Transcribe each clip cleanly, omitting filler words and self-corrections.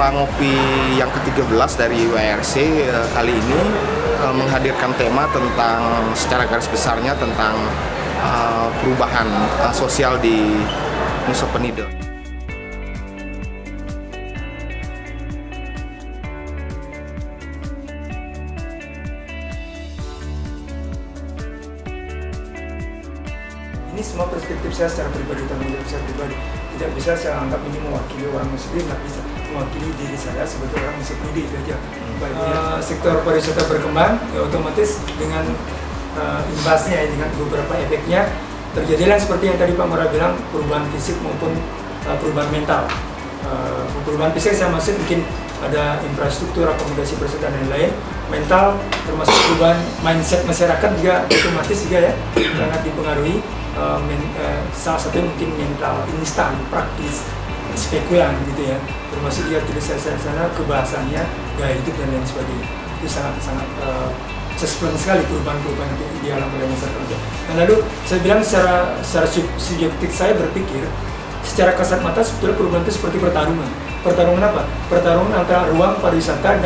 acara ngopi yang ke-13 dari WRC kali ini menghadirkan tema tentang secara garis besarnya tentang perubahan sosial di Nusa Penida. Ini semua perspektif saya secara pribadi, tanggung jawab saya pribadi. Tidak bisa saya anggap ini mewakili orang Muslim, tidak bisa mewakili diri saya sebagai orang Muslim itu aja. Sektor pariwisata berkembang, ya otomatis dengan imbasnya, dengan beberapa efeknya, terjadilah seperti yang tadi Pak Mora bilang, perubahan fisik maupun perubahan mental. Perubahan fisik saya maksud mungkin ada infrastruktur, akomodasi pariwisata dan lain-lain. Mental termasuk perubahan mindset masyarakat juga otomatis juga ya sangat dipengaruhi. Salah satu mungkin mental instan, praktis, spekulan gitu ya, termasuk dia tulis sana kebahasannya, gaya hidup dan lain sebagainya. Itu sangat sespen sekali perubahan-perubahan yang dialami oleh masyarakat. Dan lalu saya bilang secara subjektif saya berpikir secara kasat mata sebetulnya perubahan itu seperti pertarungan. Pertarungan apa? Pertarungan antara ruang pariwisata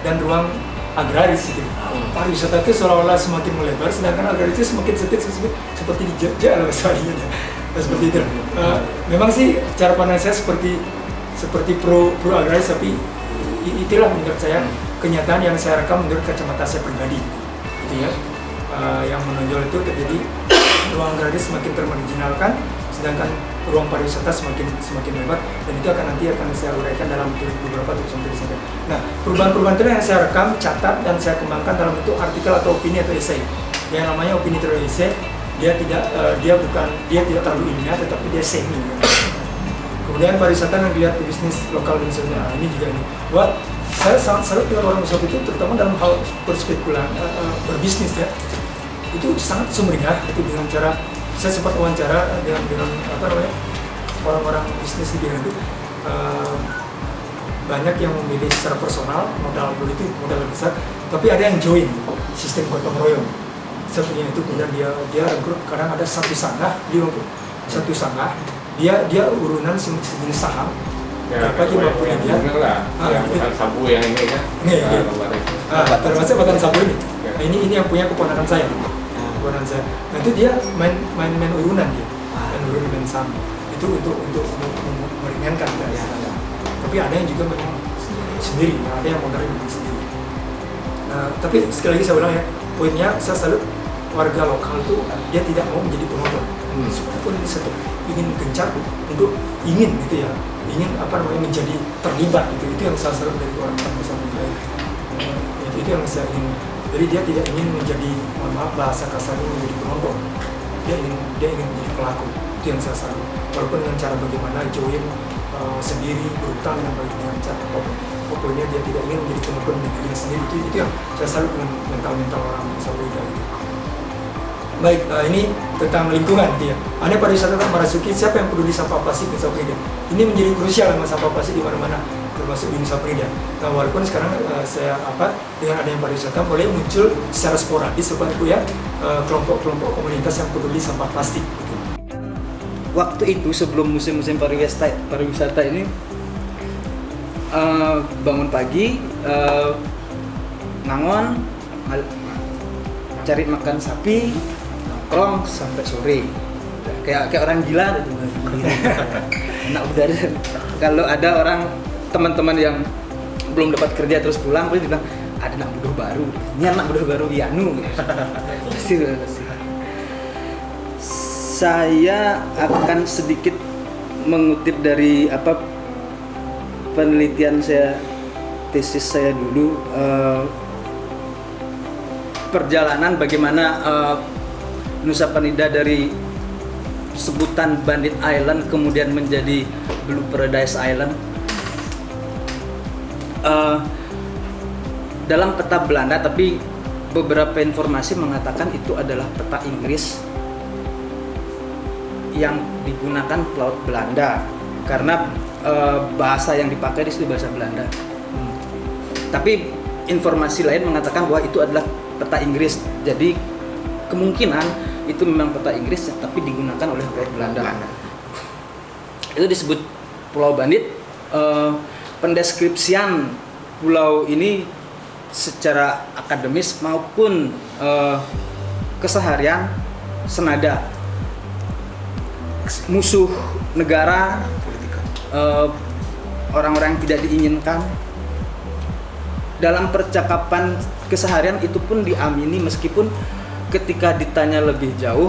dan ruang agraris gitu. Pariwisata itu seolah-olah semakin melebar, sedangkan agraris itu semakin seperti dijajah oleh soalnya. Seperti itu. Memang sih cara pandang saya seperti pro agraris, tapi itulah menurut saya kenyataan yang saya rekam menurut kacamata saya pribadi, gitu ya. Yang menonjol itu terjadi ruang agraris semakin termarginalkan, sedangkan ruang pariwisata semakin lebar, dan itu nanti akan saya uraikan dalam beberapa tulisan-tulisan. Nah, perubahan-perubahan itu yang saya rekam, catat, dan saya kembangkan dalam bentuk artikel atau opini atau esai. Yang namanya opini atau esai, dia tidak terlalu ilmiah, tetapi dia semi. Kemudian pariwisata yang dilihat di bisnis lokal dan sebagainya. Ini juga ini. Saya sangat salut dengan orang Nusa itu, terutama dalam hal berspekulan, berbisnis ya. Itu sangat sumringah itu dengan cara saya sempat wawancara dengan orang-orang bisnis di bidang itu. Banyak yang memilih secara personal, modal besar, tapi ada yang join sistem gotong royong seperti itu. Kemudian dia rekrut, kadang ada satu sanggah, dia urunan sejenis saham. Berapa juga punya dia? Bukan sabu yang ini kan? Termasuk bahkan sabu ini. Ini yang punya keponakan saya. Nah itu dia main urunan dia, main saham. Itu untuk meringankan ya. Tapi ada yang juga memang sendiri, ada yang modalnya memang sendiri. Tapi sekali lagi saya ulang ya, poinnya saya salut warga lokal itu dia tidak mau menjadi penonton. Walaupun ini satu ingin gencar untuk ingin menjadi terlibat gitu. Itu yang saya salut dari orang-orang Nusantara. Itu yang saya ingin. Jadi dia tidak ingin menjadi, mohon maaf bahasa kasarnya, menjadi penonton. Dia ingin menjadi pelaku. Itu yang saya salut. Walaupun dengan cara bagaimana join sendiri, berutang dengan cara apapun. Pokoknya dia tidak ingin menjadi penonton negerinya sendiri. Itu yang saya salut dengan mental orang Sawida itu. Baik, ini tentang lingkungan dia. Anda pariwisata Marasuki, siapa yang peduli sampah plastik di Nusa Penida? Ini menjadi krusial memang sampah plastik di mana-mana, termasuk di Nusa Penida. Nah, walaupun sekarang dengan adanya pariwisata mulai muncul secara sporadis seperti itu ya, kelompok-kelompok komunitas yang peduli sampah plastik. Gitu. Waktu itu sebelum musim-musim pariwisata ini, bangun pagi, ngangon, cari makan sapi, nongkrong sampai sore, kayak orang gila gitu. Anak udah kalau ada orang teman-teman yang belum dapat kerja terus pulang, pasti bilang ada anak bodoh baru. Ini anak bodoh baru Yanu. Pasti. Saya akan sedikit mengutip dari penelitian saya, tesis saya dulu, perjalanan bagaimana Nusa Penida dari sebutan Bandit Island kemudian menjadi Blue Paradise Island. Dalam peta Belanda, tapi beberapa informasi mengatakan itu adalah peta Inggris yang digunakan pelaut Belanda karena bahasa yang dipakai di situ bahasa Belanda. Tapi informasi lain mengatakan bahwa itu adalah peta Inggris. Jadi kemungkinan itu memang peta Inggris tapi digunakan oleh pelaut Belanda. Itu disebut Pulau Bandit. pendeskripsian pulau ini secara akademis maupun keseharian senada. Musuh negara, orang-orang yang tidak diinginkan, dalam percakapan keseharian itu pun diamini, meskipun ketika ditanya lebih jauh,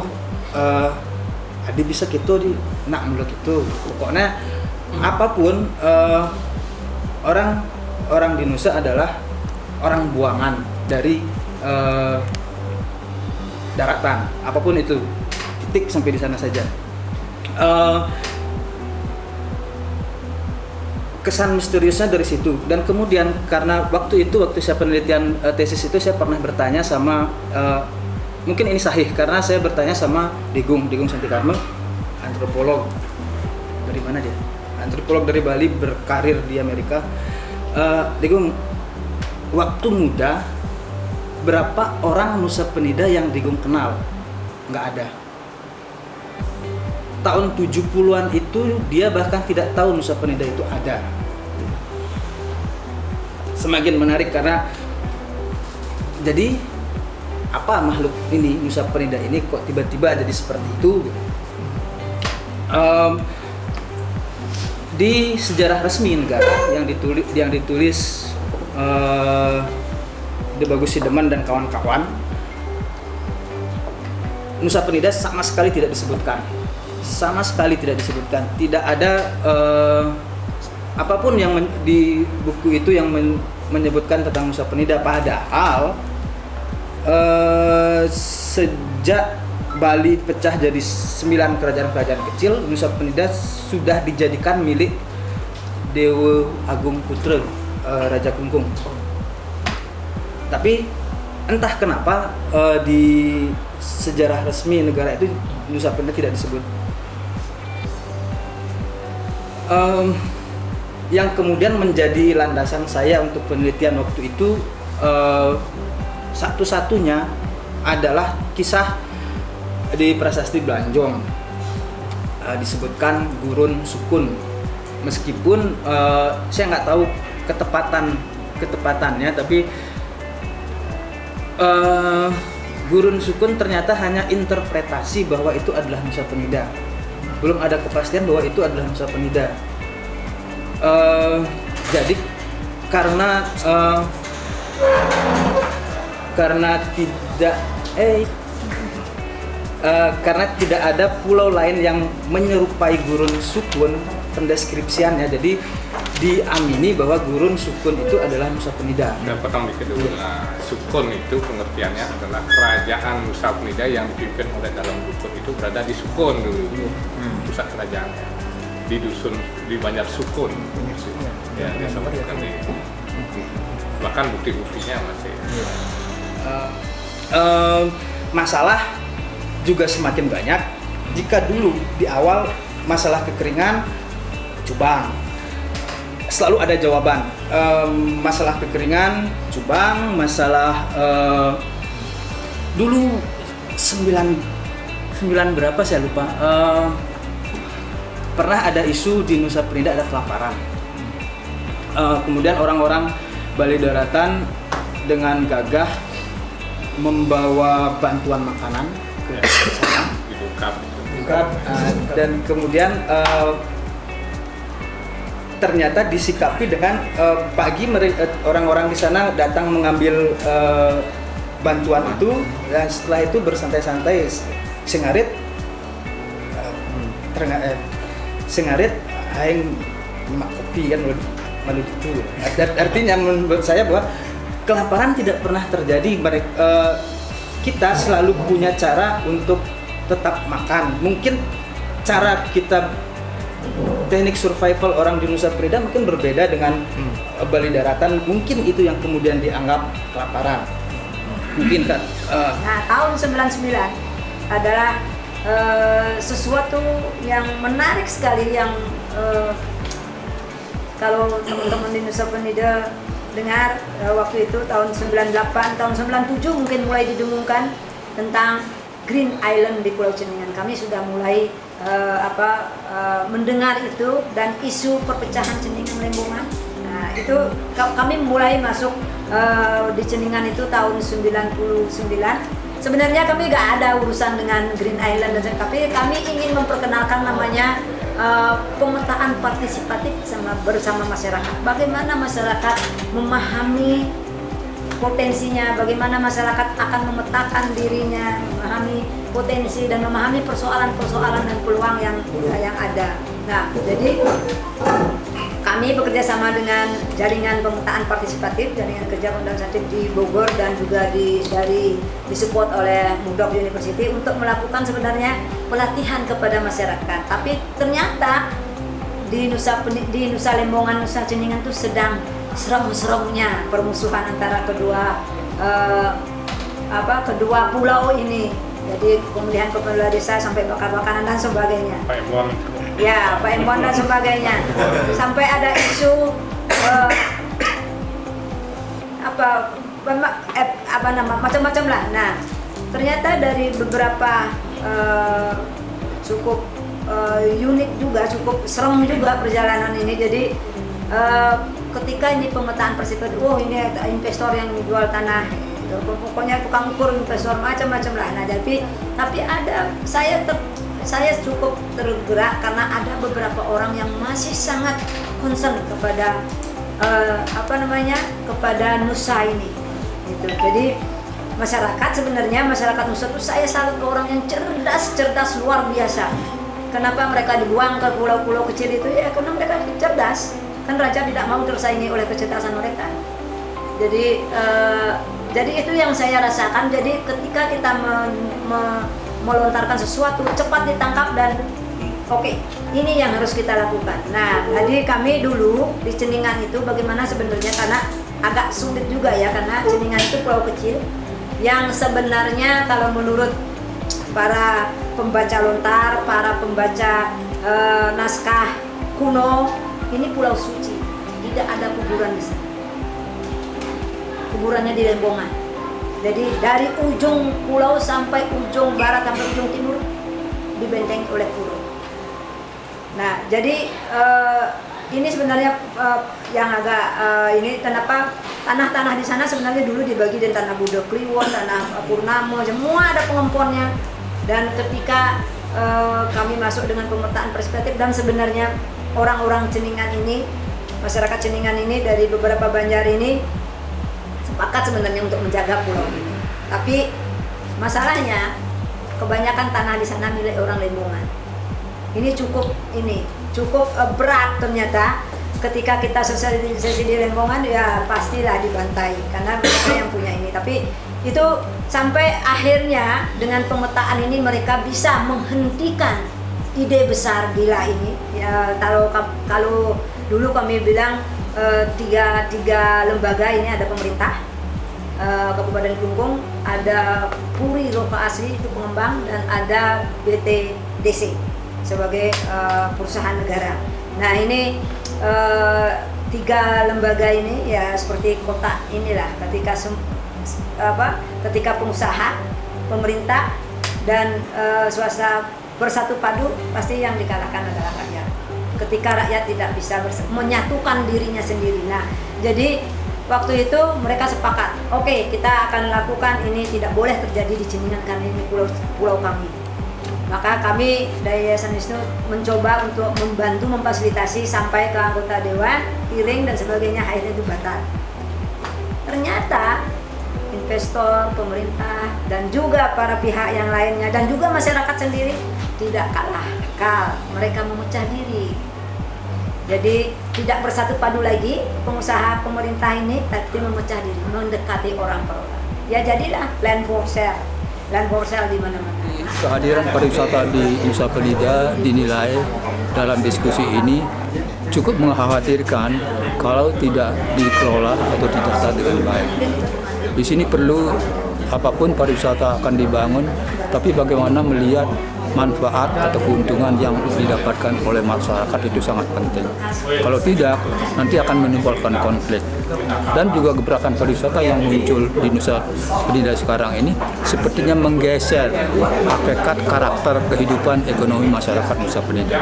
adi bisa gitu di nak mulai gitu. Pokoknya apapun, orang di Nusa adalah orang buangan dari daratan, apapun itu, titik sampai di sana saja. Kesan misteriusnya dari situ. Dan kemudian karena waktu saya penelitian tesis itu, saya pernah bertanya sama mungkin ini sahih karena saya bertanya sama Digung Santikarma, antropolog dari mana dia? Antropolog dari Bali, berkarir di Amerika. Digung, waktu muda berapa orang Nusa Penida yang Digung kenal? Nggak ada. Tahun 70-an itu dia bahkan tidak tahu Nusa Penida itu ada. Semakin menarik karena jadi apa makhluk ini, Nusa Penida ini kok tiba-tiba jadi seperti itu? Di sejarah resmi negara yang ditulis De Bagus Sideman dan kawan-kawan, Nusa Penida sama sekali tidak disebutkan. Tidak ada apapun yang di buku itu yang menyebutkan tentang Nusa Penida. Padahal sejak Bali pecah jadi 9 kerajaan-kerajaan kecil, Nusa Penida sudah dijadikan milik Dewa Agung Putra, Raja Kungkung. Tapi entah kenapa di sejarah resmi negara itu Nusa Penida tidak disebut. Yang kemudian menjadi landasan saya untuk penelitian waktu itu, satu-satunya adalah kisah di Prasasti Blanjong, disebutkan Gurun Sukun. Meskipun saya nggak tahu ketepatannya, tapi Gurun Sukun ternyata hanya interpretasi bahwa itu adalah Nusa Penida. Belum ada kepastian bahwa itu adalah Nusa Penida. Jadi karena tidak ada pulau lain yang menyerupai Gurun Sukun pendeskripsiannya, jadi diamini bahwa Gurun Sukun itu adalah Nusa Penida. Dan potong dikit dulu. Sukun itu pengertiannya adalah kerajaan Nusa Penida yang dipimpin oleh Dalam Dukun itu berada di Sukun dulu, pusat kerajaannya di dusun di Banjar Sukun. Ya, disebutkan di bahkan bukti-buktinya masih. Masalah juga semakin banyak. Jika dulu di awal masalah kekeringan, Cubang selalu ada jawaban. Masalah kekeringan, Cubang, masalah dulu 9 berapa saya lupa. Pernah ada isu di Nusa Penida ada kelaparan. Kemudian orang-orang Bali Daratan dengan gagah membawa bantuan makanan ke sana. Dan kemudian ternyata disikapi dengan pagi orang-orang di sana datang mengambil bantuan itu, dan setelah itu bersantai-santai sengarit aing nyimak kopi kan malu gitu. Artinya menurut saya bahwa kelaparan tidak pernah terjadi. Kita selalu punya cara untuk tetap makan. Mungkin cara kita, teknik survival orang di Nusa Penida mungkin berbeda dengan Bali Daratan. Mungkin itu yang kemudian dianggap kelaparan. Mungkin kan. Nah, tahun 99 adalah sesuatu yang menarik sekali, yang kalau teman-teman di Nusa Penida dengar, waktu itu tahun 98, tahun 97 mungkin mulai didengungkan tentang Green Island di Pulau Ceningan. Kami sudah mulai mendengar itu, dan isu perpecahan Ceningan Lembongan. itu kami mulai masuk di Ceningan itu tahun 99. Sebenarnya kami gak ada urusan dengan Green Island, tapi kami ingin memperkenalkan namanya pemetaan partisipatif bersama masyarakat. Bagaimana masyarakat memahami potensinya, bagaimana masyarakat akan memetakan dirinya, memahami potensi dan memahami persoalan-persoalan dan peluang yang ada. Nah, jadi kami bekerja sama dengan jaringan pemetaan partisipatif, jaringan kerja konsultatif di Bogor dan juga disupport oleh Murdoch University untuk melakukan sebenarnya pelatihan kepada masyarakat. Tapi ternyata di Nusa Lembongan, Nusa Ceningan itu sedang serem-seremnya permusuhan antara kedua pulau ini. Jadi pemilihan kepala desa sampai bakar-bakaran dan sebagainya. Pak Embon. Ya, Pak Embon dan sebagainya. Sampai ada isu macam-macam lah. Nah, ternyata dari beberapa cukup unik juga, cukup serem juga perjalanan ini. Jadi ketika ini pemetaan partisipatif, ini ada investor yang jual tanah, pokoknya tukang ukur investor macam-macam lah. Nah, tapi ada saya cukup tergerak karena ada beberapa orang yang masih sangat concern kepada kepada Nusa ini. Gitu. Jadi masyarakat Nusa itu saya salut ke orang yang cerdas luar biasa. Kenapa mereka dibuang ke pulau-pulau kecil itu? Ya karena mereka cerdas. Kan raja tidak mau tersaingi oleh kecerdasan mereka. Jadi itu yang saya rasakan. Jadi ketika kita melontarkan sesuatu cepat ditangkap dan oke, ini yang harus kita lakukan. Nah, jadi kami dulu di Ceningan itu bagaimana sebenarnya, karena agak sulit juga ya, karena Ceningan itu pulau kecil yang sebenarnya kalau menurut para pembaca lontar, para pembaca naskah kuno, ini pulau suci, tidak ada kuburan di sana. Kuburannya di Lembongan. Jadi dari ujung pulau sampai ujung barat sampai ujung timur dibentengi oleh pulau. Nah, jadi ini sebenarnya yang agak ini kenapa tanah-tanah di sana sebenarnya dulu dibagi dari tanah Buddha Kliwon, tanah Purnamo, semua ada pengemponnya. Dan ketika kami masuk dengan pemetaan perspektif dan sebenarnya orang-orang Ceningan ini, masyarakat Ceningan ini dari beberapa Banjar ini sepakat sebenarnya untuk menjaga pulau ini. Tapi masalahnya kebanyakan tanah di sana milik orang Lembongan. Ini cukup berat ternyata. Ketika kita sosialisasi di Lembongan, ya pastilah dibantai karena mereka yang punya ini. Tapi itu sampai akhirnya dengan pemetaan ini mereka bisa menghentikan ide besar gila ini. Ya kalau dulu kami bilang tiga lembaga ini, ada pemerintah Kabupaten Kelungkung, ada Puri Loka Asli itu pengembang, dan ada BTDC sebagai perusahaan negara. Nah, ini tiga lembaga ini ya seperti kota inilah, ketika pengusaha, pemerintah dan swasta bersatu padu, pasti yang dikalahkan adalah rakyat. Ketika rakyat tidak bisa menyatukan dirinya sendiri. Nah, jadi waktu itu mereka sepakat, oke, kita akan lakukan ini, tidak boleh terjadi di Ceningan karena ini pulau kami. Maka kami dari Yayasan Wisnu mencoba untuk membantu memfasilitasi sampai ke anggota dewan, hearing dan sebagainya, akhirnya itu batal. Ternyata investor, pemerintah, dan juga para pihak yang lainnya, dan juga masyarakat sendiri tidak kalah akal, mereka memecah diri. Jadi tidak bersatu padu lagi pengusaha pemerintah ini, tapi memecah diri, mendekati orang per orang. Ya jadilah land for sale di mana-mana. Kehadiran pariwisata di Nusa Penida dinilai dalam diskusi ini cukup mengkhawatirkan kalau tidak dikelola atau ditata dengan baik. Di sini perlu, apapun pariwisata akan dibangun, tapi bagaimana melihat manfaat atau keuntungan yang didapatkan oleh masyarakat itu sangat penting. Kalau tidak, nanti akan menimbulkan konflik. Dan juga gebrakan pariwisata yang muncul di Nusa Penida sekarang ini sepertinya menggeser hakikat karakter kehidupan ekonomi masyarakat Nusa Penida.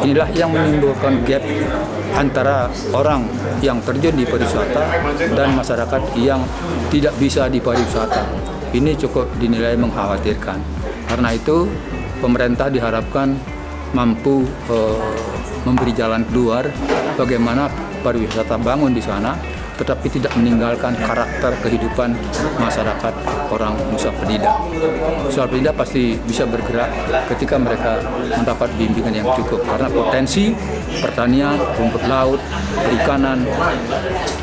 Inilah yang menimbulkan gap antara orang yang terjun di pariwisata dan masyarakat yang tidak bisa di pariwisata. Ini cukup dinilai mengkhawatirkan. Karena itu pemerintah diharapkan mampu memberi jalan keluar bagaimana pariwisata bangun di sana, tetapi tidak meninggalkan karakter kehidupan masyarakat orang Nusa Penida. Nusa Penida pasti bisa bergerak ketika mereka mendapat bimbingan yang cukup, karena potensi pertanian, rumput laut, perikanan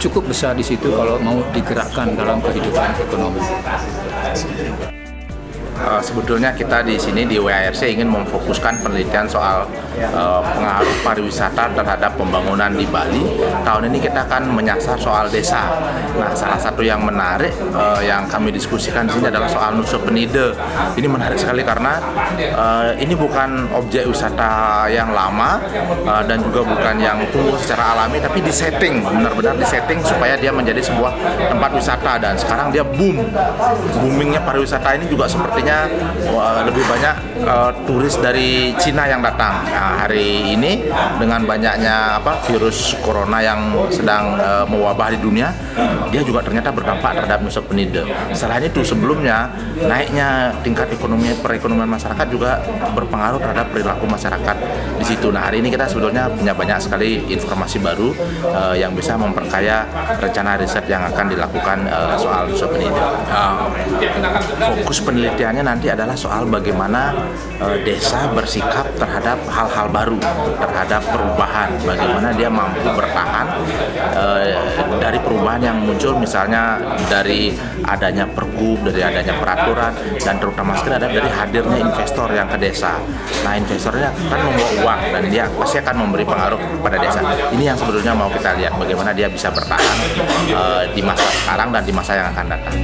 cukup besar di situ kalau mau digerakkan dalam kehidupan ekonomi. Sebetulnya kita di sini di WARC ingin memfokuskan penelitian soal pengaruh pariwisata terhadap pembangunan di Bali. Tahun ini kita akan menyasar soal desa. Nah, salah satu yang menarik yang kami diskusikan di sini adalah soal Nusa Penida. Ini menarik sekali karena ini bukan objek wisata yang lama dan juga bukan yang tumbuh secara alami, tapi disetting, benar-benar disetting supaya dia menjadi sebuah tempat wisata. Dan sekarang dia boomingnya pariwisata ini juga sepertinya lebih banyak turis dari Cina yang datang. Nah, hari ini dengan banyaknya virus corona yang sedang mewabah di dunia, dia juga ternyata berdampak terhadap Nusa Penida. Selain itu, sebelumnya naiknya tingkat perekonomian masyarakat juga berpengaruh terhadap perilaku masyarakat di situ. Nah, hari ini kita sebetulnya punya banyak sekali informasi baru yang bisa memperkaya rencana riset yang akan dilakukan soal Nusa Penida. Fokus penelitiannya nanti adalah soal bagaimana desa bersikap terhadap hal-hal baru, terhadap perubahan, bagaimana dia mampu bertahan dari perubahan yang muncul, misalnya dari adanya pergub, dari adanya peraturan, dan terutama sekali ada dari hadirnya investor yang ke desa. Nah, investornya akan membawa uang dan dia pasti akan memberi pengaruh kepada desa. Ini yang sebetulnya mau kita lihat, bagaimana dia bisa bertahan di masa sekarang dan di masa yang akan datang.